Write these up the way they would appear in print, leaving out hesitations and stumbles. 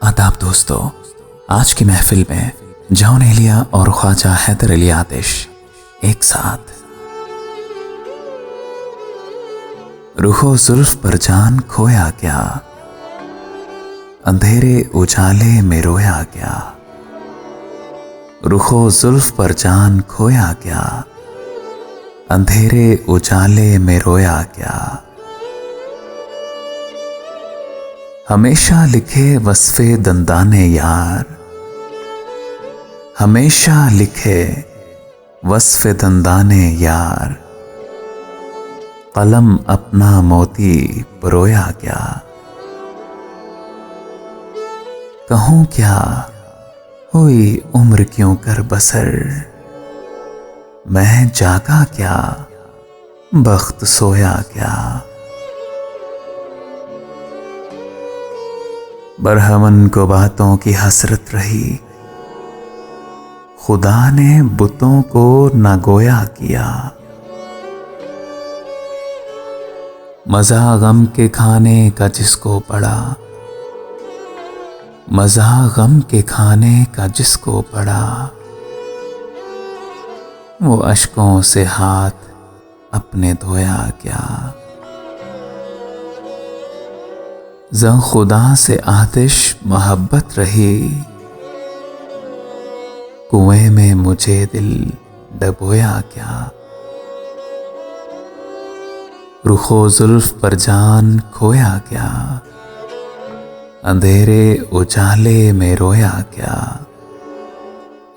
आदाब दोस्तों, आज की महफिल में जॉन एलिया और ख्वाजा हैदर अली आतिश एक साथ। रुखो जुल्फ पर जान खोया क्या, अंधेरे उजाले में रोया क्या। रुखो जुल्फ पर जान खोया क्या, अंधेरे उजाले में रोया क्या। हमेशा लिखे वस्फे दंदाने यार, हमेशा लिखे वस्फे दंदाने यार। कलम अपना मोती परोया क्या, कहूं क्या हुई उम्र क्यों कर बसर। मैं जागा क्या, बख्त सोया क्या। बरहमन को बातों की हसरत रही, खुदा ने बुतों को ना गोया किया। मजा गम के खाने का जिसको पड़ा, मजा गम के खाने का जिसको पड़ा। वो अश्कों से हाथ अपने धोया क्या। ज़ं खुदा से आतिश मोहब्बत रही, कुएं में मुझे दिल डबोया क्या। रुखो जुल्फ पर जान खोया क्या, अंधेरे उजाले में रोया क्या।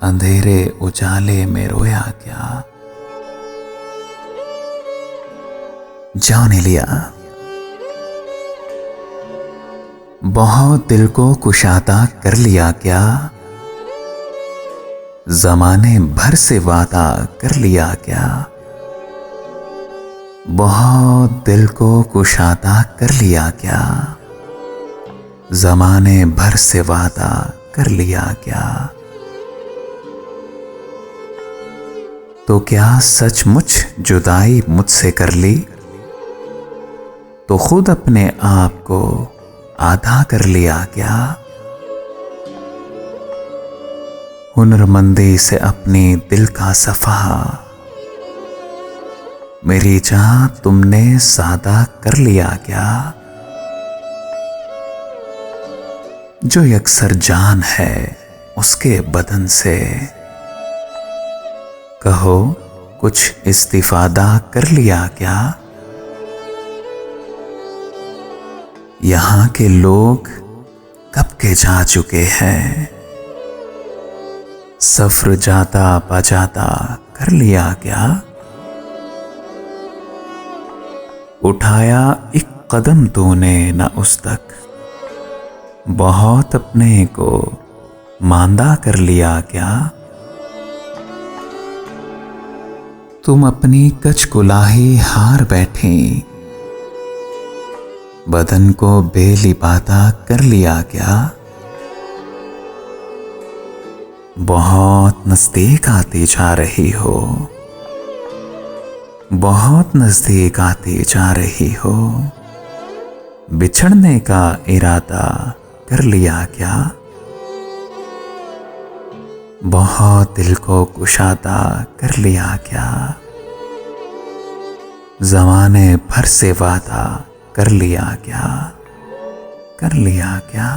अंधेरे उजाले में रोया क्या। जॉन एलिया। बहुत दिल को कुशादा कर लिया क्या, जमाने भर से वादा कर लिया क्या। बहुत दिल को कुशादा कर लिया क्या, जमाने भर से वादा कर लिया क्या। तो क्या सचमुच जुदाई मुझसे कर ली, तो खुद अपने आप को आधा कर लिया क्या। हुनरमंदी से अपनी दिल का सफा, मेरी जान तुमने सादा कर लिया क्या। जो यकसर जान है उसके बदन से, कहो कुछ इस्तिफादा कर लिया क्या। यहां के लोग कब के जा चुके हैं, सफर जाता बजाता कर लिया क्या। उठाया एक कदम तूने न उस तक, बहुत अपने को मांदा कर लिया क्या। तुम अपनी कचकुलाही हार बैठी, बदन को बेलिबादा कर लिया क्या। बहुत नजदीक आती जा रही हो, बहुत नजदीक आती जा रही हो। बिछड़ने का इरादा कर लिया क्या। बहुत दिल को कुशादा कर लिया क्या, जमाने भर से वादा कर लिया क्या। कर लिया क्या।